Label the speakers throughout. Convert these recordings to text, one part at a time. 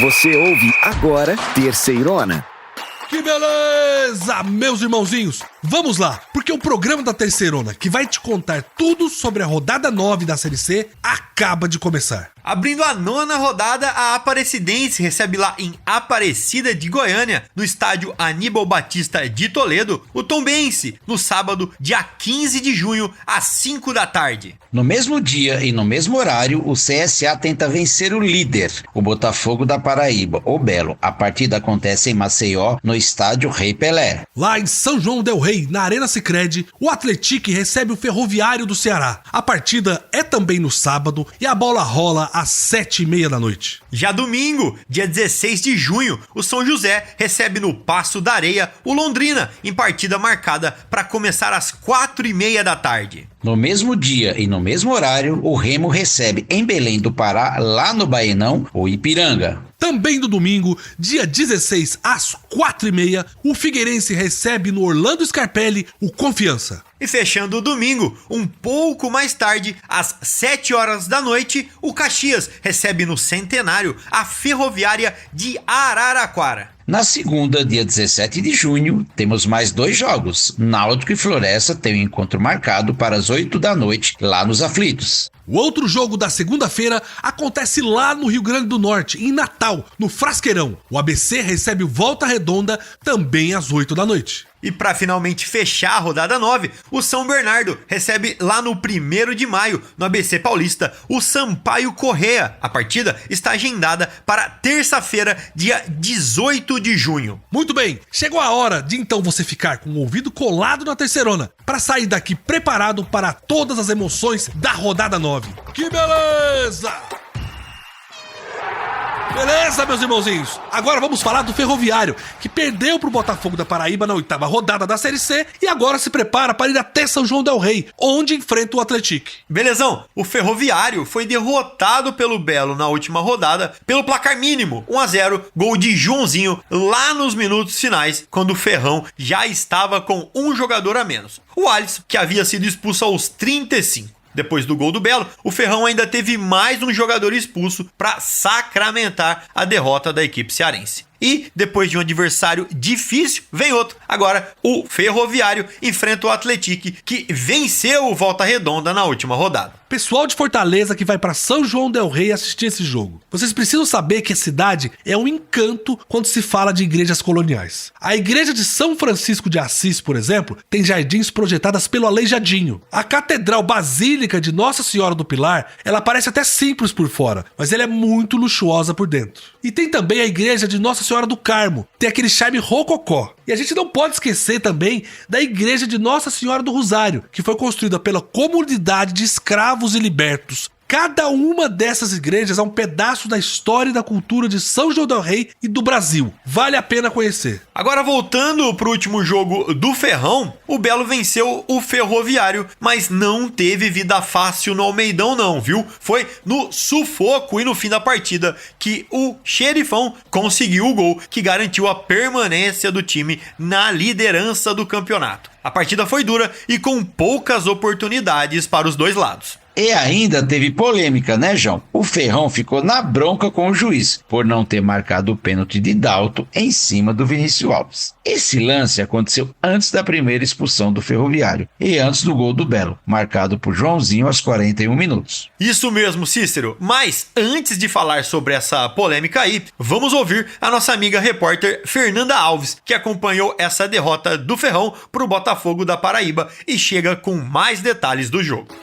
Speaker 1: Você ouve agora Terceirona.
Speaker 2: Que beleza, meus irmãozinhos! Vamos lá, porque o programa da Terceirona, que vai te contar tudo sobre a rodada 9 da Série C, acaba de começar.
Speaker 3: Abrindo a 9ª rodada, a Aparecidense recebe lá em Aparecida de Goiânia, no estádio Aníbal Batista de Toledo, o Tombense, no sábado, dia 15 de junho, às 5 da tarde.
Speaker 4: No mesmo dia e no mesmo horário, o CSA tenta vencer o líder, o Botafogo da Paraíba, o Belo. A partida acontece em Maceió, no estádio Rei Pelé.
Speaker 2: Lá em São João del Rei, na Arena Sicredi, o Atlético recebe o Ferroviário do Ceará. A partida é também no sábado e a bola rola às 7h30 da noite.
Speaker 3: Já domingo, dia 16 de junho, o São José recebe no Paço da Areia o Londrina, em partida marcada para começar às 4h30 da tarde.
Speaker 4: No mesmo dia e no mesmo horário, o Remo recebe em Belém do Pará, lá no Baenão, o Ipiranga.
Speaker 2: Também no domingo, dia 16, às 4h30, o Figueirense recebe no Orlando Scarpelli o Confiança.
Speaker 3: E fechando o domingo, um pouco mais tarde, às 7 horas da noite, o Caxias recebe no Centenário a Ferroviária de Araraquara.
Speaker 4: Na segunda, dia 17 de junho, temos mais 2 jogos. Náutico e Floresta têm um encontro marcado para as 8 da noite, lá nos Aflitos.
Speaker 2: O outro jogo da segunda-feira acontece lá no Rio Grande do Norte, em Natal, no Frasqueirão. O ABC recebe o Volta Redonda também às 8 da noite.
Speaker 3: E para finalmente fechar a rodada 9, o São Bernardo recebe lá no 1º de maio, no ABC Paulista, o Sampaio Corrêa. A partida está agendada para terça-feira, dia 18 de junho.
Speaker 2: Muito bem, chegou a hora de então você ficar com o ouvido colado na Terceirona, para sair daqui preparado para todas as emoções da rodada 9. Que beleza! Beleza, meus irmãozinhos? Agora vamos falar do Ferroviário, que perdeu pro Botafogo da Paraíba na 8ª rodada da Série C e agora se prepara para ir até São João del Rei, onde enfrenta o Atlético.
Speaker 3: Belezão, o Ferroviário foi derrotado pelo Belo na última rodada pelo placar mínimo, 1-0, gol de Joãozinho lá nos minutos finais, quando o Ferrão já estava com um jogador a menos. O Alisson, que havia sido expulso aos 35. Depois do gol do Belo, o Ferrão ainda teve mais um jogador expulso para sacramentar a derrota da equipe cearense. E, depois de um adversário difícil, vem outro. Agora, o Ferroviário enfrenta o Atlético, que venceu o Volta Redonda na última rodada.
Speaker 2: Pessoal de Fortaleza que vai para São João del Rei assistir esse jogo. Vocês precisam saber que a cidade é um encanto quando se fala de igrejas coloniais. A igreja de São Francisco de Assis, por exemplo, tem jardins projetadas pelo Aleijadinho. A Catedral Basílica de Nossa Senhora do Pilar, ela parece até simples por fora, mas ela é muito luxuosa por dentro. E tem também a igreja de Nossa Senhora do Carmo, tem aquele charme rococó. E a gente não pode esquecer também da igreja de Nossa Senhora do Rosário, que foi construída pela comunidade de escravos e libertos. Cada uma dessas igrejas é um pedaço da história e da cultura de São João del Rei e do Brasil. Vale a pena conhecer.
Speaker 3: Agora, voltando pro último jogo do Ferrão, o Belo venceu o Ferroviário, mas não teve vida fácil no Almeidão não, viu? Foi no sufoco e no fim da partida que o Xerifão conseguiu o gol que garantiu a permanência do time na liderança do campeonato. A partida foi dura e com poucas oportunidades para os dois lados.
Speaker 4: E ainda teve polêmica, né, João? O Ferrão ficou na bronca com o juiz por não ter marcado o pênalti de Dalton em cima do Vinícius Alves. Esse lance aconteceu antes da primeira expulsão do Ferroviário e antes do gol do Belo, marcado por Joãozinho aos 41 minutos.
Speaker 3: Isso mesmo, Cícero. Mas antes de falar sobre essa polêmica aí, vamos ouvir a nossa amiga repórter Fernanda Alves, que acompanhou essa derrota do Ferrão pro Botafogo da Paraíba e chega com mais detalhes do jogo.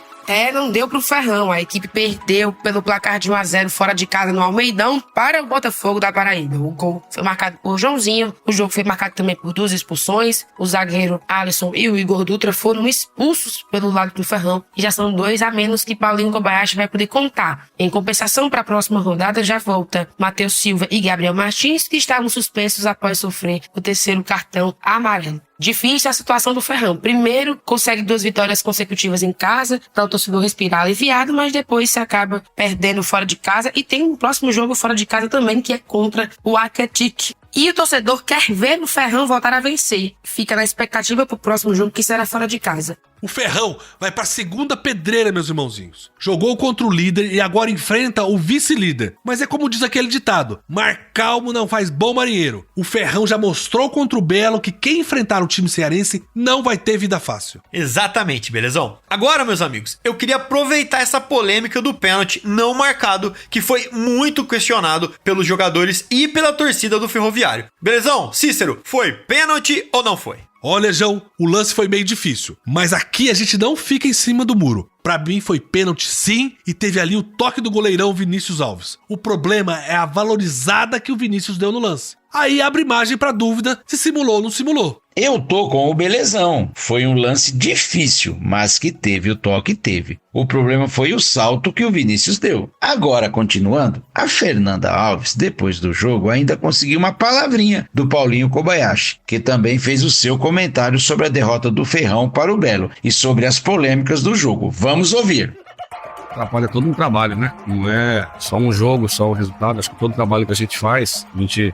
Speaker 5: Não deu pro Ferrão. A equipe perdeu pelo placar de 1-0 fora de casa no Almeidão para o Botafogo da Paraíba. O gol foi marcado por Joãozinho. O jogo foi marcado também por 2 expulsões. O zagueiro Alisson e o Igor Dutra foram expulsos pelo lado do Ferrão. E já são 2 a menos que Paulinho Kobayashi vai poder contar. Em compensação, para a próxima rodada já volta Matheus Silva e Gabriel Martins, que estavam suspensos após sofrer o 3º cartão amarelo. Difícil a situação do Ferrão. Primeiro, consegue 2 vitórias consecutivas em casa, para o torcedor respirar aliviado, mas depois se acaba perdendo fora de casa. E tem um próximo jogo fora de casa também, que é contra o Atlético. E o torcedor quer ver o Ferrão voltar a vencer. Fica na expectativa para o próximo jogo, que será fora de casa.
Speaker 2: O Ferrão vai pra segunda pedreira, meus irmãozinhos. Jogou contra o líder e agora enfrenta o vice-líder. Mas é como diz aquele ditado: mar calmo não faz bom marinheiro. O Ferrão já mostrou contra o Belo que quem enfrentar o time cearense não vai ter vida fácil.
Speaker 3: Exatamente, belezão? Agora, meus amigos, eu queria aproveitar essa polêmica do pênalti não marcado, que foi muito questionado pelos jogadores e pela torcida do Ferroviário. Belezão? Cícero, foi pênalti ou não foi?
Speaker 2: Olha, João, o lance foi meio difícil, mas aqui a gente não fica em cima do muro. Pra mim foi pênalti sim, e teve ali o toque do goleirão Vinícius Alves. O problema é a valorizada que o Vinícius deu no lance. Aí abre margem pra dúvida se simulou ou não simulou.
Speaker 4: Eu tô com o Belezão. Foi um lance difícil, mas que teve o toque, teve. O problema foi o salto que o Vinícius deu. Agora, continuando, a Fernanda Alves, depois do jogo, ainda conseguiu uma palavrinha do Paulinho Kobayashi, que também fez o seu comentário sobre a derrota do Ferrão para o Belo e sobre as polêmicas do jogo. Vamos ouvir.
Speaker 6: Atrapalha todo um trabalho, né? Não é só um jogo, só o resultado. Acho que todo o trabalho que a gente faz,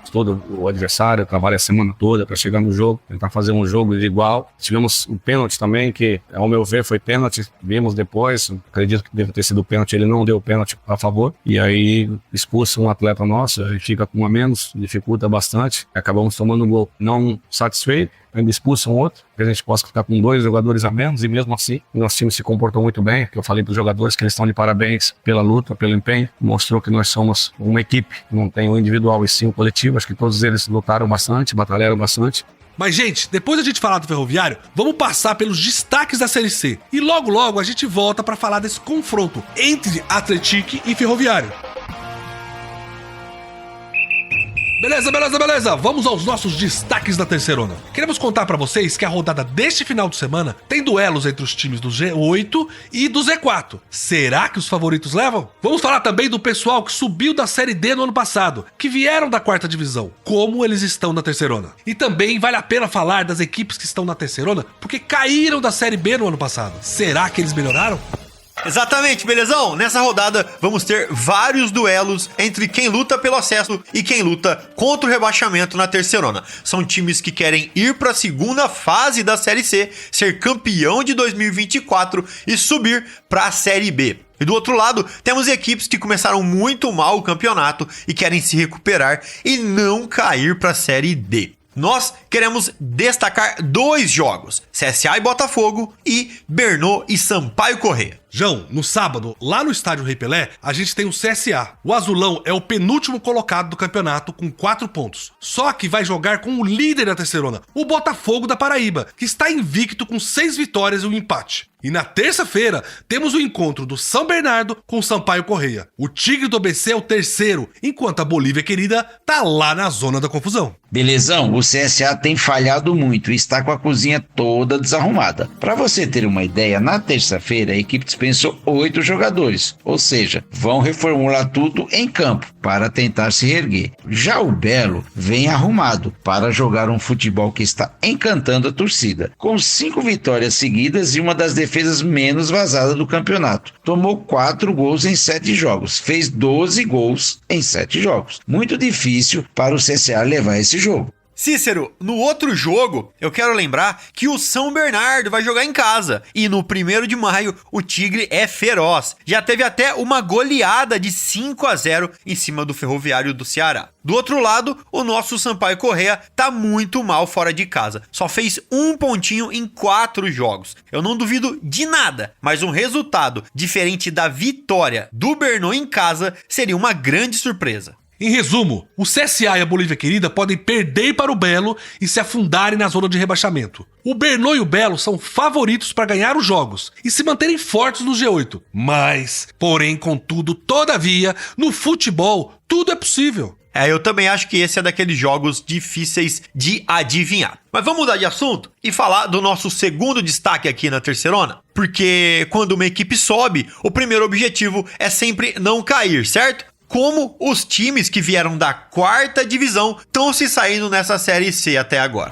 Speaker 6: todo o adversário trabalha a semana toda para chegar no jogo, tentar fazer um jogo de igual. Tivemos um pênalti também, que ao meu ver foi pênalti. Vimos depois, acredito que deve ter sido pênalti, ele não deu pênalti a favor. E aí expulsa um atleta nosso, a gente fica com um a menos, dificulta bastante. Acabamos tomando um gol não satisfeito. Ainda expulsa um outro, que a gente possa ficar com 2 jogadores a menos, e mesmo assim, o nosso time se comportou muito bem, que eu falei para os jogadores que eles estão de parabéns pela luta, pelo empenho, mostrou que nós somos uma equipe, não tem o individual e sim o coletivo, acho que todos eles lutaram bastante, batalharam bastante.
Speaker 2: Mas, gente, depois da gente falar do Ferroviário, vamos passar pelos destaques da Série C, e logo a gente volta para falar desse confronto entre Atlético e Ferroviário. Beleza. Vamos aos nossos destaques da Terceirona. Queremos contar pra vocês que a rodada deste final de semana tem duelos entre os times do G8 e do Z4. Será que os favoritos levam? Vamos falar também do pessoal que subiu da Série D no ano passado, que vieram da 4ª divisão, como eles estão na Terceirona. E também vale a pena falar das equipes que estão na Terceirona, porque caíram da Série B no ano passado. Será que eles melhoraram?
Speaker 3: Exatamente, belezão? Nessa rodada vamos ter vários duelos entre quem luta pelo acesso e quem luta contra o rebaixamento na Terceirona. São times que querem ir para a segunda fase da Série C, ser campeão de 2024 e subir para a Série B. E do outro lado, temos equipes que começaram muito mal o campeonato e querem se recuperar e não cair para a Série D. Nós queremos destacar 2 jogos, CSA e Botafogo e Brno e Sampaio Corrêa.
Speaker 2: João, no sábado, lá no estádio Rei Pelé, a gente tem o CSA. O azulão é o penúltimo colocado do campeonato com 4 pontos. Só que vai jogar com o líder da Terceirona, o Botafogo da Paraíba, que está invicto com 6 vitórias e 1 empate. E na terça-feira, temos o encontro do São Bernardo com o Sampaio Corrêa. O Tigre do ABC é o terceiro, enquanto a Bolívia querida tá lá na zona da confusão.
Speaker 4: Belezão, o CSA tem falhado muito e está com a cozinha toda desarrumada. Para você ter uma ideia, na terça-feira a equipe dispensou 8 jogadores, ou seja, vão reformular tudo em campo para tentar se reerguer. Já o Belo vem arrumado para jogar um futebol que está encantando a torcida, com 5 vitórias seguidas e uma das defesas menos vazadas do campeonato. Tomou 4 gols em 7 jogos, fez 12 gols em 7 jogos. Muito difícil para o CSA levar esse jogo.
Speaker 3: Cícero, no outro jogo, eu quero lembrar que o São Bernardo vai jogar em casa. E no 1º de maio, o Tigre é feroz. Já teve até uma goleada de 5-0 em cima do Ferroviário do Ceará. Do outro lado, o nosso Sampaio Corrêa tá muito mal fora de casa. Só fez 1 pontinho em 4 jogos. Eu não duvido de nada, mas um resultado diferente da vitória do Brno em casa seria uma grande surpresa.
Speaker 2: Em resumo, o CSA e a Bolívia querida podem perder para o Belo e se afundarem na zona de rebaixamento. O Brno e o Belo são favoritos para ganhar os jogos e se manterem fortes no G8. Mas, porém, contudo, todavia, no futebol, tudo é possível.
Speaker 3: Eu também acho que esse é daqueles jogos difíceis de adivinhar. Mas vamos mudar de assunto e falar do nosso segundo destaque aqui na Terceirona. Porque quando uma equipe sobe, o primeiro objetivo é sempre não cair, certo? Como os times que vieram da 4ª divisão estão se saindo nessa Série C até agora.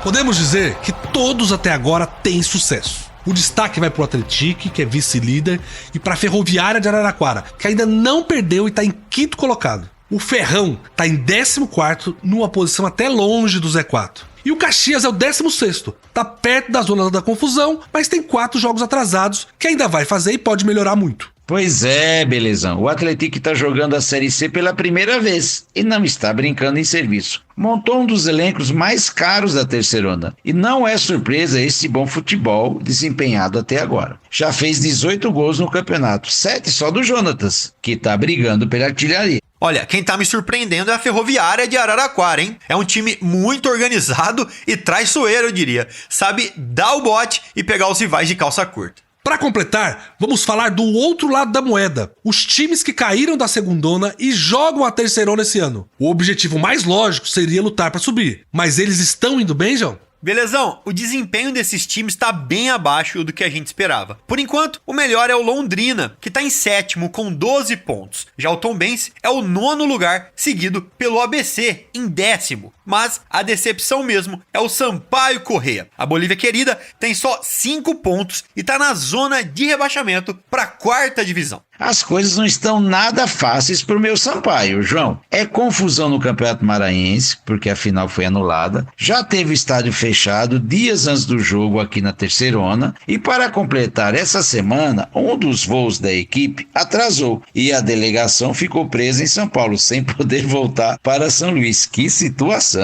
Speaker 2: Podemos dizer que todos até agora têm sucesso. O destaque vai para o Atlético, que é vice-líder, e para a Ferroviária de Araraquara, que ainda não perdeu e está em 5º colocado. O Ferrão está em 14º, numa posição até longe do Z4. E o Caxias é o 16º. Tá perto da zona da confusão, mas tem 4 jogos atrasados que ainda vai fazer e pode melhorar muito.
Speaker 4: Pois é, belezão. O Atlético está jogando a Série C pela primeira vez e não está brincando em serviço. Montou um dos elencos mais caros da Terceirona. E não é surpresa esse bom futebol desempenhado até agora. Já fez 18 gols no campeonato, 7 só do Jonatas, que está brigando pela artilharia.
Speaker 3: Olha, quem tá me surpreendendo é a Ferroviária de Araraquara, hein? É um time muito organizado e traiçoeiro, eu diria. Sabe dar o bote e pegar os rivais de calça curta.
Speaker 2: Para completar, vamos falar do outro lado da moeda, os times que caíram da segundona e jogam a terceirona esse ano. O objetivo mais lógico seria lutar para subir, mas eles estão indo bem, João?
Speaker 3: Belezão, o desempenho desses times está bem abaixo do que a gente esperava. Por enquanto, o melhor é o Londrina, que está em 7º com 12 pontos. Já o Tombense é o 9º lugar, seguido pelo ABC, em 10º. Mas a decepção mesmo é o Sampaio Corrêa. A Bolívia Querida tem só 5 pontos e está na zona de rebaixamento para a 4ª divisão.
Speaker 4: As coisas não estão nada fáceis para o meu Sampaio, João. É confusão no Campeonato Maranhense, porque a final foi anulada. Já teve estádio fechado dias antes do jogo aqui na Terceirona. E para completar essa semana, um dos voos da equipe atrasou. E a delegação ficou presa em São Paulo, sem poder voltar para São Luís. Que situação!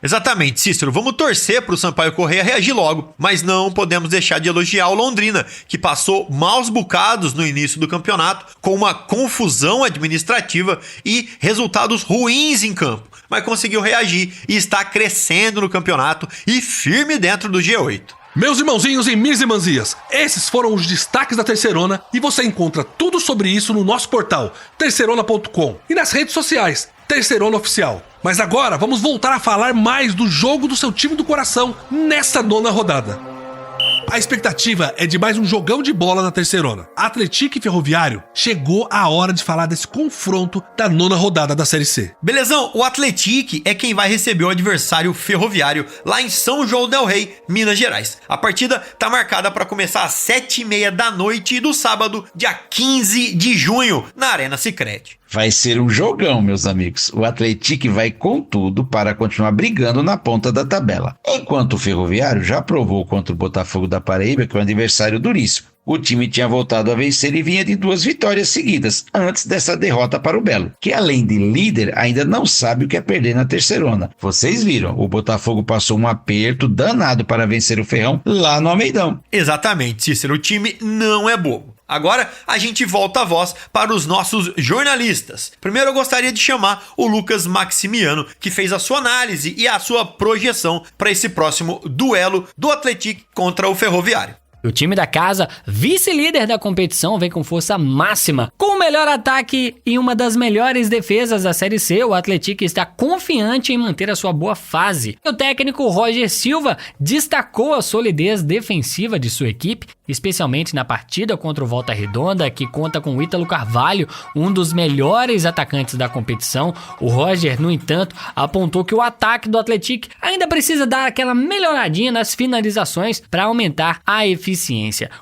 Speaker 3: Exatamente, Cícero, vamos torcer para o Sampaio Corrêa reagir logo, mas não podemos deixar de elogiar o Londrina, que passou maus bocados no início do campeonato, com uma confusão administrativa e resultados ruins em campo, mas conseguiu reagir e está crescendo no campeonato e firme dentro do G8.
Speaker 2: Meus irmãozinhos e minhas irmãzinhas, esses foram os destaques da Terceirona e você encontra tudo sobre isso no nosso portal, terceirona.com, e nas redes sociais, Terceirona Oficial. Mas agora vamos voltar a falar mais do jogo do seu time do coração nessa 9ª rodada. A expectativa é de mais um jogão de bola na Terceirona. Atlético e Ferroviário, chegou a hora de falar desse confronto da 9ª rodada da Série C.
Speaker 3: Belezão, o Atlético é quem vai receber o adversário Ferroviário lá em São João del Rei, Minas Gerais. A partida tá marcada para começar às 7h30 da noite do sábado, dia 15 de junho, na Arena Sicredi.
Speaker 4: Vai ser um jogão, meus amigos. O Atlético vai com tudo para continuar brigando na ponta da tabela. Enquanto o Ferroviário já provou contra o Botafogo da Paraíba que é um adversário duríssimo. O time tinha voltado a vencer e vinha de 2 vitórias seguidas, antes dessa derrota para o Belo, que além de líder, ainda não sabe o que é perder na Terceirona. Vocês viram, o Botafogo passou um aperto danado para vencer o Ferrão lá no Almeidão.
Speaker 3: Exatamente, Cícero, o time não é bobo. Agora a gente volta a voz para os nossos jornalistas. Primeiro eu gostaria de chamar o Lucas Maximiano, que fez a sua análise e a sua projeção para esse próximo duelo do Atlético contra o Ferroviário.
Speaker 7: O time da casa, vice-líder da competição, vem com força máxima. Com o melhor ataque e uma das melhores defesas da Série C, o Atlético está confiante em manter a sua boa fase. O técnico Roger Silva destacou a solidez defensiva de sua equipe, especialmente na partida contra o Volta Redonda, que conta com o Ítalo Carvalho, um dos melhores atacantes da competição. O Roger, no entanto, apontou que o ataque do Atlético ainda precisa dar aquela melhoradinha nas finalizações para aumentar a eficiência.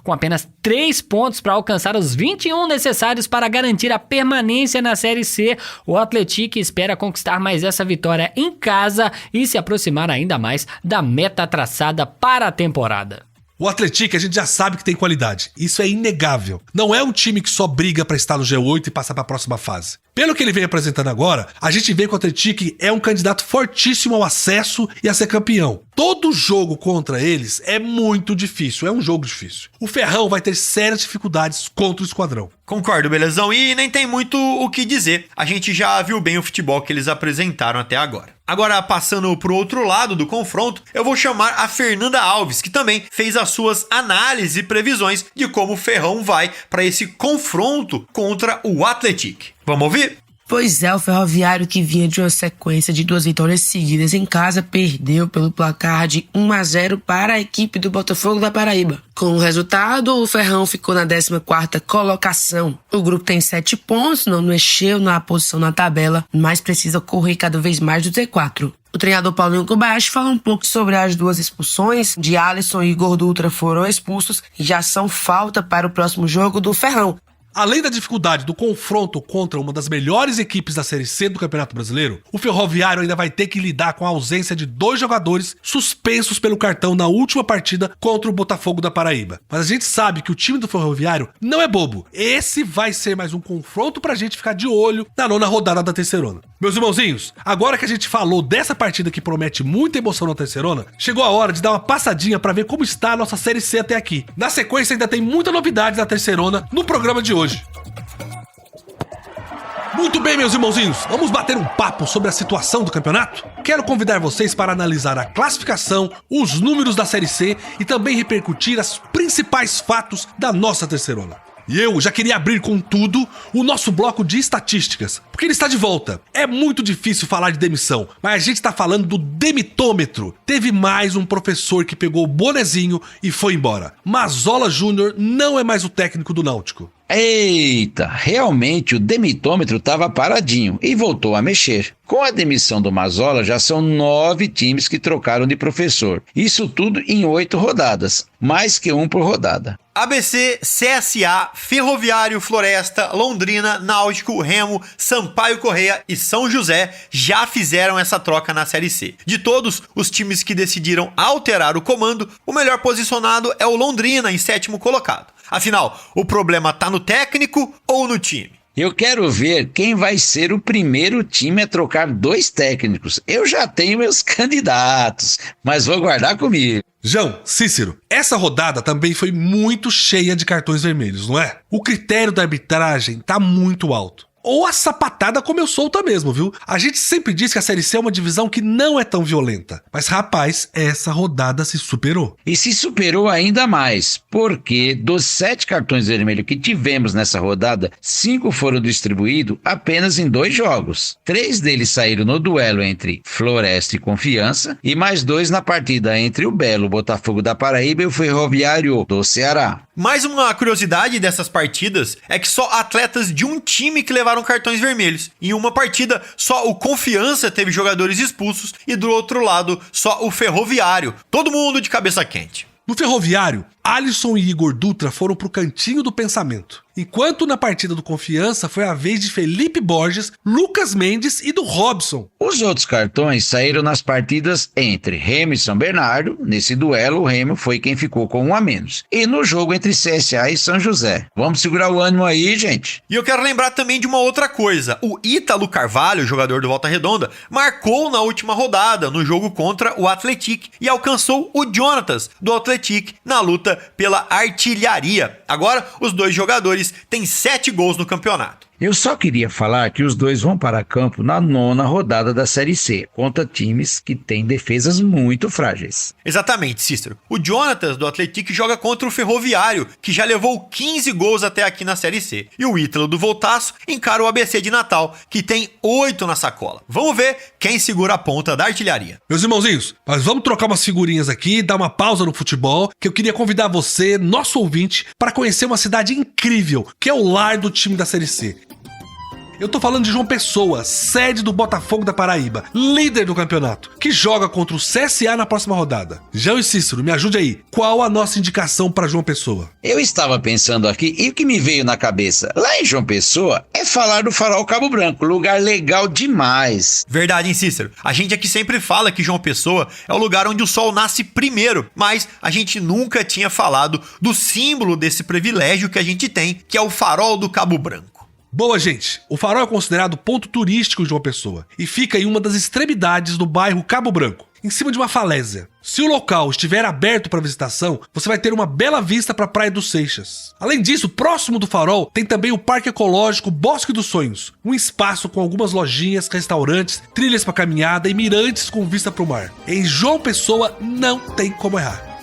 Speaker 7: Com apenas 3 pontos para alcançar os 21 necessários para garantir a permanência na Série C, o Atlético espera conquistar mais essa vitória em casa e se aproximar ainda mais da meta traçada para a temporada.
Speaker 2: O Atlético a gente já sabe que tem qualidade, isso é inegável. Não é um time que só briga para estar no G8 e passar para a próxima fase. Pelo que ele vem apresentando agora, a gente vê que o Atlético é um candidato fortíssimo ao acesso e a ser campeão. Todo jogo contra eles é muito difícil, é um jogo difícil. O Ferrão vai ter sérias dificuldades contra o Esquadrão.
Speaker 3: Concordo, belezão, e nem tem muito o que dizer. A gente já viu bem o futebol que eles apresentaram até agora. Agora, passando pro outro lado do confronto, eu vou chamar a Fernanda Alves, que também fez as suas análises e previsões de como o Ferrão vai para esse confronto contra o Atlético. Vamos ouvir?
Speaker 5: Pois é, o Ferroviário, que vinha de uma sequência de 2 vitórias seguidas em casa, perdeu pelo placar de 1-0 para a equipe do Botafogo da Paraíba. Com o resultado, o Ferrão ficou na 14ª colocação. O grupo tem 7 pontos, não mexeu na posição na tabela, mas precisa correr cada vez mais do T4. O treinador Paulinho Kobayashi fala um pouco sobre as 2 expulsões de Alisson e Igor Dutra foram expulsos e já são falta para o próximo jogo do Ferrão.
Speaker 2: Além da dificuldade do confronto contra uma das melhores equipes da Série C do Campeonato Brasileiro, o Ferroviário ainda vai ter que lidar com a ausência de 2 jogadores suspensos pelo cartão na última partida contra o Botafogo da Paraíba. Mas a gente sabe que o time do Ferroviário não é bobo. Esse vai ser mais um confronto pra gente ficar de olho na 9ª rodada da Terceirona. Meus irmãozinhos, agora que a gente falou dessa partida que promete muita emoção na Terceirona, chegou a hora de dar uma passadinha pra ver como está a nossa Série C até aqui. Na sequência ainda tem muita novidade da Terceirona no programa de hoje. Muito bem, meus irmãozinhos, vamos bater um papo sobre a situação do campeonato? Quero convidar vocês para analisar a classificação, os números da Série C e também repercutir os principais fatos da nossa Terceirona. E eu já queria abrir com tudo o nosso bloco de estatísticas, porque ele está de volta. É muito difícil falar de demissão, mas a gente está falando do demitômetro. Teve mais um professor que pegou o bonezinho e foi embora. Mazola Júnior não é mais o técnico do Náutico.
Speaker 4: Eita, realmente o demitômetro estava paradinho e voltou a mexer. Com a demissão do Mazola, já são 9 times que trocaram de professor. Isso tudo em 8 rodadas, mais que um por rodada.
Speaker 3: ABC, CSA, Ferroviário, Floresta, Londrina, Náutico, Remo, Sampaio Corrêa e São José já fizeram essa troca na Série C. De todos os times que decidiram alterar o comando, o melhor posicionado é o Londrina, em 7º colocado. Afinal, o problema tá no técnico ou no time?
Speaker 4: Eu quero ver quem vai ser o primeiro time a trocar 2 técnicos. Eu já tenho meus candidatos, mas vou guardar comigo.
Speaker 2: João, Cícero, essa rodada também foi muito cheia de cartões vermelhos, não é? O critério da arbitragem tá muito alto. Ou a sapatada comeu solta mesmo, viu? A gente sempre diz que a Série C é uma divisão que não é tão violenta. Mas, rapaz, essa rodada se superou.
Speaker 4: E se superou ainda mais, porque dos 7 cartões vermelhos que tivemos nessa rodada, 5 foram distribuídos apenas em 2 jogos. 3 deles saíram no duelo entre Floresta e Confiança, e mais 2 na partida entre o Belo Botafogo da Paraíba e o Ferroviário do Ceará.
Speaker 3: Mais uma curiosidade dessas partidas é que só atletas de um time que levaram cartões vermelhos. Em uma partida, só o Confiança teve jogadores expulsos e do outro lado, só o Ferroviário. Todo mundo de cabeça quente.
Speaker 2: No Ferroviário, Alisson e Igor Dutra foram pro cantinho do pensamento. Enquanto na partida do Confiança foi a vez de Felipe Borges, Lucas Mendes e do Robson.
Speaker 4: Os outros cartões saíram nas partidas entre Remo e São Bernardo. Nesse duelo, o Remo foi quem ficou com 1 a menos. E no jogo entre CSA e São José. Vamos segurar o ânimo aí, gente.
Speaker 3: E eu quero lembrar também de uma outra coisa. O Ítalo Carvalho, jogador do Volta Redonda, marcou na última rodada no jogo contra o Atlético e alcançou o Jonatas do Atlético na luta pela artilharia. Agora, os 2 jogadores têm 7 gols no campeonato.
Speaker 4: Eu só queria falar que os 2 vão para campo na 9ª rodada da Série C, contra times que têm defesas muito frágeis.
Speaker 3: Exatamente, Cícero. O Jonatas do Atlético joga contra o Ferroviário, que já levou 15 gols até aqui na Série C. E o Ítalo do Voltaço encara o ABC de Natal, que tem 8 na sacola. Vamos ver quem segura a ponta da artilharia.
Speaker 2: Meus irmãozinhos, mas vamos trocar umas figurinhas aqui, dar uma pausa no futebol, que eu queria convidar você, nosso ouvinte, para conhecer uma cidade incrível, que é o lar do time da Série C. Eu tô falando de João Pessoa, sede do Botafogo da Paraíba, líder do campeonato, que joga contra o CSA na próxima rodada. João e Cícero, me ajude aí. Qual a nossa indicação para João Pessoa?
Speaker 4: Eu estava pensando aqui e o que me veio na cabeça lá em João Pessoa é falar do Farol Cabo Branco, lugar legal demais.
Speaker 3: Verdade, hein, Cícero? A gente aqui sempre fala que João Pessoa é o lugar onde o sol nasce primeiro, mas a gente nunca tinha falado do símbolo desse privilégio que a gente tem, que é o Farol do Cabo Branco.
Speaker 2: Boa, gente, o Farol é considerado ponto turístico de João Pessoa e fica em uma das extremidades do bairro Cabo Branco, em cima de uma falésia. Se o local estiver aberto para visitação, você vai ter uma bela vista para a Praia dos Seixas. Além disso, próximo do Farol tem também o Parque Ecológico Bosque dos Sonhos, um espaço com algumas lojinhas, restaurantes, trilhas para caminhada e mirantes com vista para o mar. Em João Pessoa não tem como errar.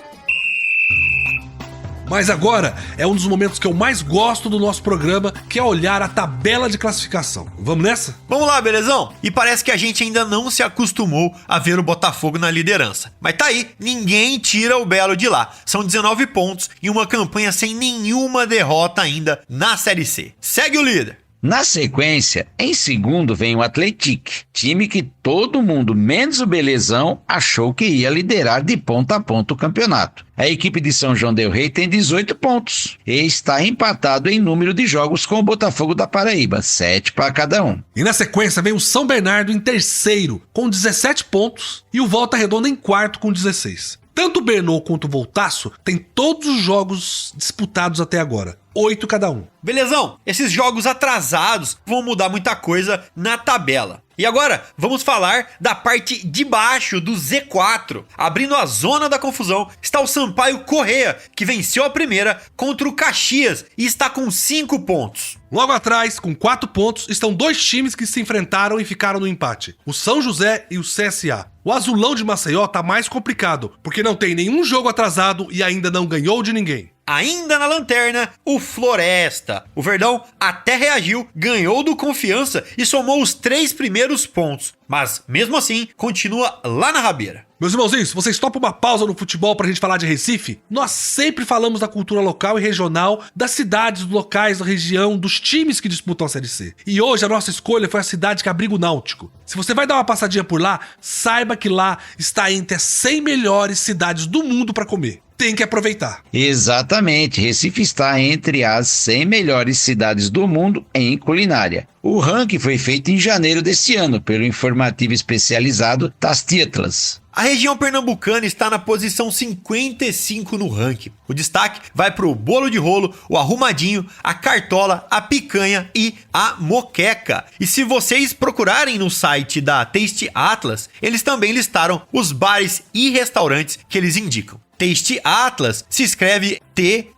Speaker 2: Mas agora é um dos momentos que eu mais gosto do nosso programa, que é olhar a tabela de classificação. Vamos nessa?
Speaker 3: Vamos lá, belezão? E parece que a gente ainda não se acostumou a ver o Botafogo na liderança. Mas tá aí, ninguém tira o Belo de lá. São 19 pontos e uma campanha sem nenhuma derrota ainda na Série C. Segue o líder.
Speaker 4: Na sequência, em segundo vem o Atlético, time que todo mundo, menos o Belezão, achou que ia liderar de ponta a ponta o campeonato. A equipe de São João del Rei tem 18 pontos e está empatado em número de jogos com o Botafogo da Paraíba, 7 para cada um.
Speaker 2: E na sequência vem o São Bernardo em terceiro, com 17 pontos, e o Volta Redonda em quarto, com 16. Tanto o Bernô quanto o Voltaço têm todos os jogos disputados até agora, 8 cada um.
Speaker 3: Belezão, esses jogos atrasados vão mudar muita coisa na tabela. E agora, vamos falar da parte de baixo do Z4. Abrindo a zona da confusão, está o Sampaio Corrêa, que venceu a primeira contra o Caxias e está com 5 pontos.
Speaker 2: Logo atrás, com 4 pontos, estão dois times que se enfrentaram e ficaram no empate: o São José e o CSA. O Azulão de Maceió tá mais complicado, porque não tem nenhum jogo atrasado e ainda não ganhou de ninguém.
Speaker 3: Ainda na lanterna, o Floresta. O Verdão até reagiu, ganhou do Confiança e somou os 3 primeiros pontos. Mas, mesmo assim, continua lá na rabeira.
Speaker 2: Meus irmãozinhos, vocês topam uma pausa no futebol pra gente falar de Recife? Nós sempre falamos da cultura local e regional, das cidades, dos locais, da região, dos times que disputam a Série C. E hoje a nossa escolha foi a cidade que abriga o Náutico. Se você vai dar uma passadinha por lá, saiba que lá está entre as 100 melhores cidades do mundo pra comer. Tem que aproveitar.
Speaker 4: Exatamente, Recife está entre as 100 melhores cidades do mundo em culinária. O ranking foi feito em janeiro deste ano pelo informativo especializado Tastiatlas.
Speaker 3: A região pernambucana está na posição 55 no ranking. O destaque vai para o bolo de rolo, o arrumadinho, a cartola, a picanha e a moqueca. E se vocês procurarem no site da Taste Atlas, eles também listaram os bares e restaurantes que eles indicam. Taste Atlas se escreve T-A-S-T-E-A-T-L-A-S.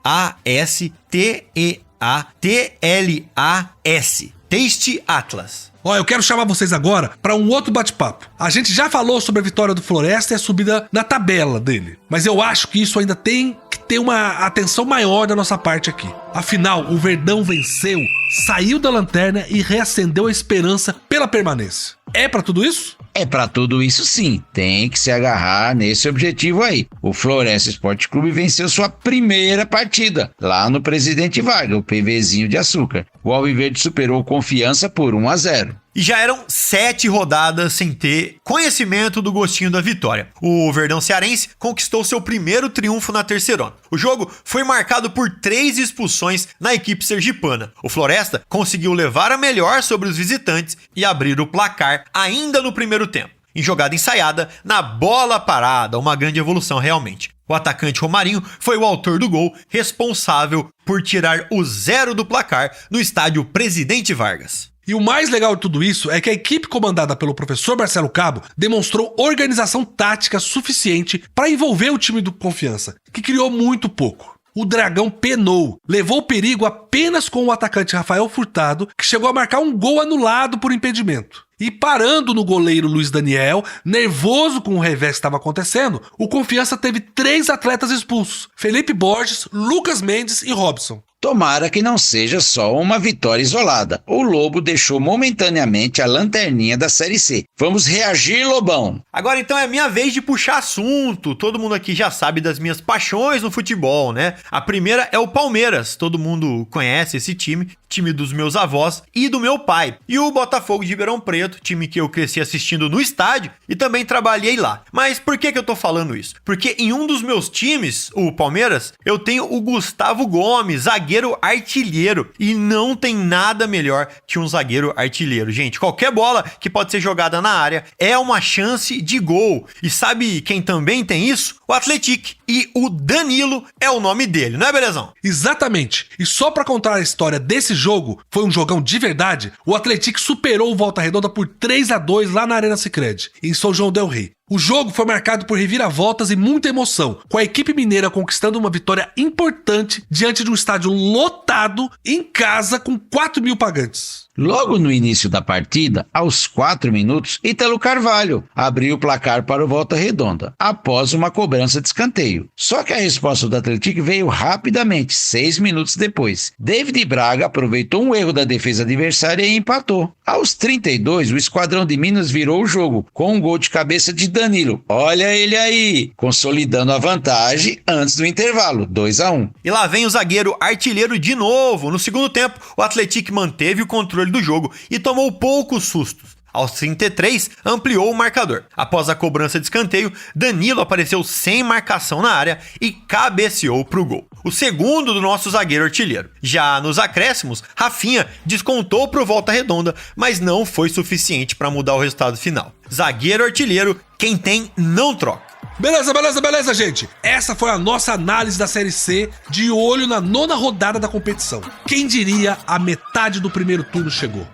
Speaker 3: Taste Atlas.
Speaker 2: Ó, eu quero chamar vocês agora para um outro bate-papo. A gente já falou sobre a vitória do Floresta e a subida na tabela dele, mas eu acho que isso ainda tem que ter uma atenção maior da nossa parte aqui. Afinal, o Verdão venceu, saiu da lanterna e reacendeu a esperança pela permanência. É pra tudo isso?
Speaker 4: É pra tudo isso sim, tem que se agarrar nesse objetivo aí. O Floresta Esporte Clube venceu sua primeira partida, lá no Presidente Vargas, o PVzinho de açúcar. O Alviverde superou Confiança por 1-0.
Speaker 3: E já eram 7 rodadas sem ter conhecimento do gostinho da vitória. O Verdão Cearense conquistou seu primeiro triunfo na terceirona. O jogo foi marcado por 3 expulsões na equipe sergipana. O Floresta conseguiu levar a melhor sobre os visitantes e abrir o placar ainda no primeiro tempo. Em jogada ensaiada, na bola parada, uma grande evolução realmente. O atacante Romarinho foi o autor do gol, responsável por tirar o 0 do placar no estádio Presidente Vargas.
Speaker 2: E o mais legal de tudo isso é que a equipe comandada pelo professor Marcelo Cabo demonstrou organização tática suficiente para envolver o time do Confiança, que criou muito pouco. O Dragão penou, levou perigo apenas com o atacante Rafael Furtado, que chegou a marcar um gol anulado por impedimento. E parando no goleiro Luiz Daniel, nervoso com o revés que estava acontecendo, o Confiança teve 3 atletas expulsos: Felipe Borges, Lucas Mendes e Robson.
Speaker 4: Tomara que não seja só uma vitória isolada. O Lobo deixou momentaneamente a lanterninha da Série C. Vamos reagir, Lobão!
Speaker 3: Agora então é minha vez de puxar assunto. Todo mundo aqui já sabe das minhas paixões no futebol, né? A primeira é o Palmeiras. Todo mundo conhece esse time dos meus avós e do meu pai. E o Botafogo de Ribeirão Preto, time que eu cresci assistindo no estádio e também trabalhei lá. Mas por que eu tô falando isso? Porque em um dos meus times, o Palmeiras, eu tenho o Gustavo Gomes, zagueiro artilheiro. E não tem nada melhor que um zagueiro artilheiro. Gente, qualquer bola que pode ser jogada na área é uma chance de gol. E sabe quem também tem isso? O Atlético. E o Danilo é o nome dele, não é, belezão?
Speaker 2: Exatamente. E só pra contar a história desse jogo, foi um jogão de verdade, o Atlético superou o Volta Redonda por 3-2 lá na Arena Sicredi, em São João del Rei. O jogo foi marcado por reviravoltas e muita emoção, com a equipe mineira conquistando uma vitória importante diante de um estádio lotado em casa com 4.000 pagantes.
Speaker 4: Logo no início da partida, aos 4 minutos, Ítalo Carvalho abriu o placar para o Volta Redonda, após uma cobrança de escanteio. Só que a resposta do Atlético veio rapidamente, 6 minutos depois. David Braga aproveitou um erro da defesa adversária e empatou. Aos 32, o Esquadrão de Minas virou o jogo, com um gol de cabeça de Danilo. Olha ele aí, consolidando a vantagem antes do intervalo, 2-1.
Speaker 3: E lá vem o zagueiro artilheiro de novo. No segundo tempo, o Atlético manteve o controle do jogo e tomou poucos sustos. Aos 33, ampliou o marcador. Após a cobrança de escanteio, Danilo apareceu sem marcação na área e cabeceou para o gol. O segundo do nosso zagueiro artilheiro. Já nos acréscimos, Rafinha descontou para o Volta Redonda, mas não foi suficiente para mudar o resultado final. Zagueiro artilheiro, quem tem não troca.
Speaker 2: Beleza, gente. Essa foi a nossa análise da Série C, de olho na 9ª rodada da competição. Quem diria, a metade do primeiro turno chegou.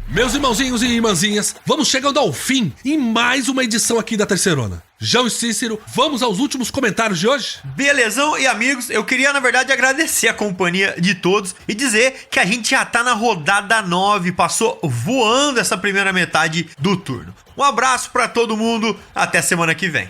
Speaker 2: Meus irmãozinhos e irmãzinhas, vamos chegando ao fim em mais uma edição aqui da Terceirona. João e Cícero, vamos aos últimos comentários de hoje?
Speaker 3: Belezão e amigos, eu queria na verdade agradecer a companhia de todos e dizer que a gente já tá na rodada 9, passou voando essa primeira metade do turno. Um abraço pra todo mundo, até semana que vem.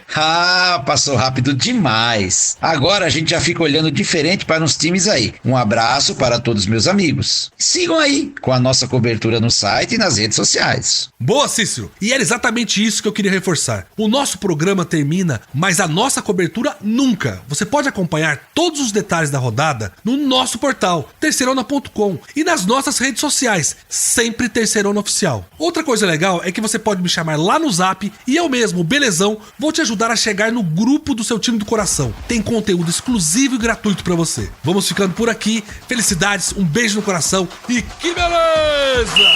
Speaker 4: Passou rápido demais. Agora a gente já fica olhando diferente para uns times aí. Um abraço para todos meus amigos. Sigam aí com a nossa cobertura no site e nas redes sociais.
Speaker 2: Boa, Cícero! E era exatamente isso que eu queria reforçar. O nosso programa termina, mas a nossa cobertura nunca. Você pode acompanhar todos os detalhes da rodada no nosso portal, terceirona.com, e nas nossas redes sociais, sempre Terceirona Oficial. Outra coisa legal é que você pode me chamar lá no Zap e eu mesmo, Belezão, vou te ajudar a chegar no grupo do seu time do coração. Tem conteúdo exclusivo e gratuito pra você. Vamos ficando por aqui. Felicidades, um beijo no coração e que beleza!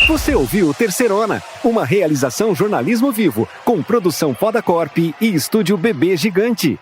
Speaker 1: Você ouviu Terceirona, uma realização jornalismo vivo, com produção Poda Corp e estúdio Bebê Gigante.